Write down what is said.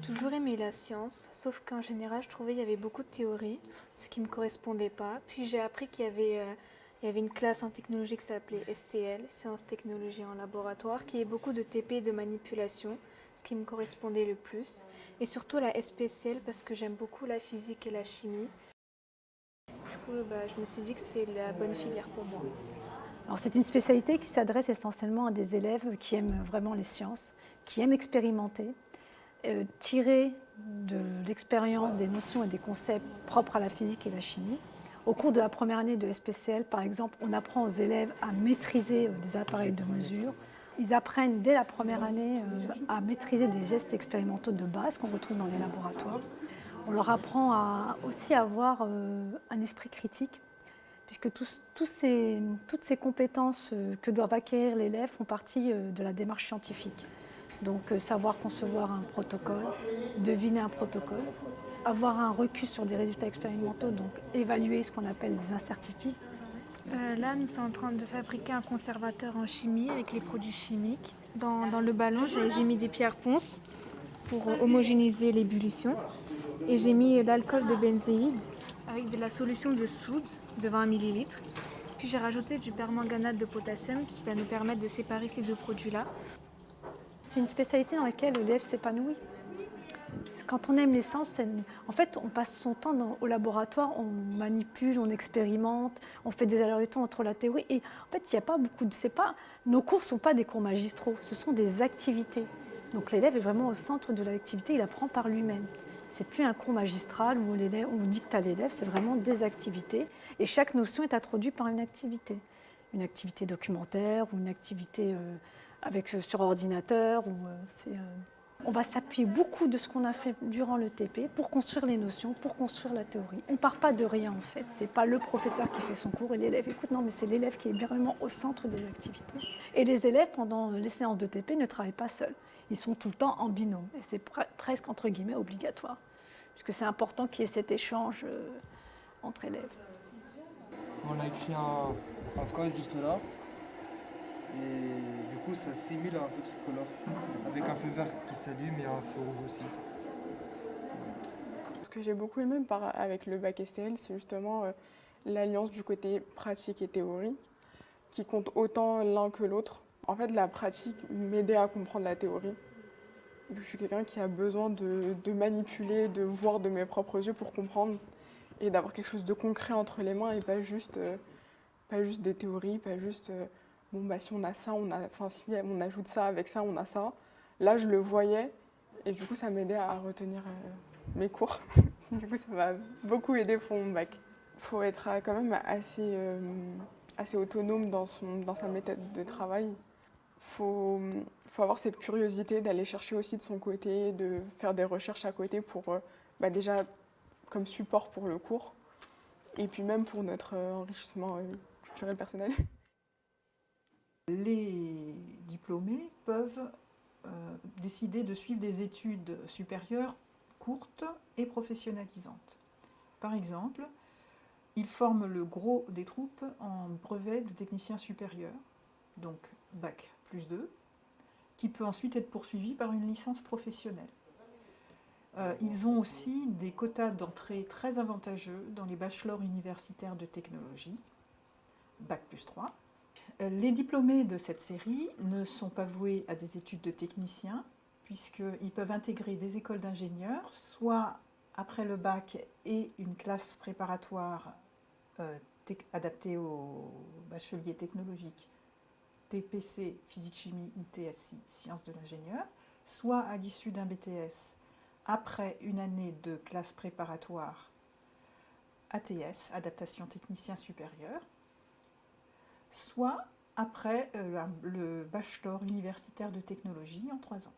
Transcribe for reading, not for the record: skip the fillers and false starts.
toujours aimé la science, sauf qu'en général, je trouvais qu'il y avait beaucoup de théories, ce qui ne me correspondait pas. Puis j'ai appris qu'il y avait une classe en technologie qui s'appelait STL, Sciences, Technologies en laboratoire, qui est beaucoup de TP et de manipulation, ce qui me correspondait le plus. Et surtout la SPCL, parce que j'aime beaucoup la physique et la chimie. Du coup, je me suis dit que c'était la bonne filière pour moi. Alors, c'est une spécialité qui s'adresse essentiellement à des élèves qui aiment vraiment les sciences, qui aiment expérimenter, tirer de l'expérience des notions et des concepts propres à la physique et la chimie. Au cours de la première année de SPCL, par exemple, on apprend aux élèves à maîtriser des appareils de mesure. Ils apprennent dès la première année à maîtriser des gestes expérimentaux de base qu'on retrouve dans les laboratoires. On leur apprend aussi à avoir un esprit critique, puisque toutes ces compétences que doivent acquérir l'élève font partie de la démarche scientifique. Donc savoir concevoir un protocole, deviner un protocole, avoir un recul sur des résultats expérimentaux, donc évaluer ce qu'on appelle les incertitudes. Là, nous sommes en train de fabriquer un conservateur en chimie avec les produits chimiques. Dans le ballon, j'ai mis des pierres ponces pour homogénéiser l'ébullition. Et j'ai mis l'alcool de benzéide avec de la solution de soude de 20 ml. Puis j'ai rajouté du permanganate de potassium qui va nous permettre de séparer ces deux produits-là. C'est une spécialité dans laquelle l'élève s'épanouit. Quand on aime les sciences, en fait, on passe son temps au laboratoire, on manipule, on expérimente, on fait des allers-retours entre la théorie. Et en fait, il n'y a pas beaucoup de... Nos cours ne sont pas des cours magistraux, ce sont des activités. Donc l'élève est vraiment au centre de l'activité, il apprend par lui-même. C'est plus un cours magistral où on dicte à l'élève, c'est vraiment des activités. Et chaque notion est introduite par une activité. Une activité documentaire ou une activité sur ordinateur. On va s'appuyer beaucoup de ce qu'on a fait durant le TP pour construire les notions, pour construire la théorie. On ne part pas de rien en fait. Ce n'est pas le professeur qui fait son cours et l'élève écoute. Non, mais c'est l'élève qui est vraiment au centre des activités. Et les élèves, pendant les séances de TP, ne travaillent pas seuls. Ils sont tout le temps en binôme. Et c'est presque, entre guillemets, obligatoire. Puisque c'est important qu'il y ait cet échange entre élèves. On a écrit un code juste là. Et du coup, ça simule un feu tricolore. Avec un feu vert qui s'allume et un feu rouge aussi. Ce que j'ai beaucoup aimé avec le bac STL, c'est justement l'alliance du côté pratique et théorique, qui compte autant l'un que l'autre. En fait, la pratique m'aidait à comprendre la théorie. Je suis quelqu'un qui a besoin de manipuler, de voir de mes propres yeux pour comprendre et d'avoir quelque chose de concret entre les mains et pas juste des théories, pas juste si on a ça, si on ajoute ça avec ça, on a ça. Là, je le voyais et du coup, ça m'aidait à retenir mes cours. Du coup, ça m'a beaucoup aidé pour mon bac. Il faut être quand même assez autonome dans sa méthode de travail. Il faut avoir cette curiosité d'aller chercher aussi de son côté, de faire des recherches à côté pour déjà comme support pour le cours et puis même pour notre enrichissement culturel personnel. Les diplômés peuvent décider de suivre des études supérieures courtes et professionnalisantes. Par exemple, ils forment le gros des troupes en brevet de technicien supérieur, donc bac plus 2, qui peut ensuite être poursuivi par une licence professionnelle. Ils ont aussi des quotas d'entrée très avantageux dans les bachelors universitaires de technologie, bac plus 3. Les diplômés de cette série ne sont pas voués à des études de technicien, puisqu'ils peuvent intégrer des écoles d'ingénieurs, soit après le bac et une classe préparatoire adaptée aux bacheliers technologiques, TPC, physique-chimie ou TSI, sciences de l'ingénieur, soit à l'issue d'un BTS, après une année de classe préparatoire ATS, adaptation technicien supérieur, soit après le bachelor universitaire de technologie en 3 ans.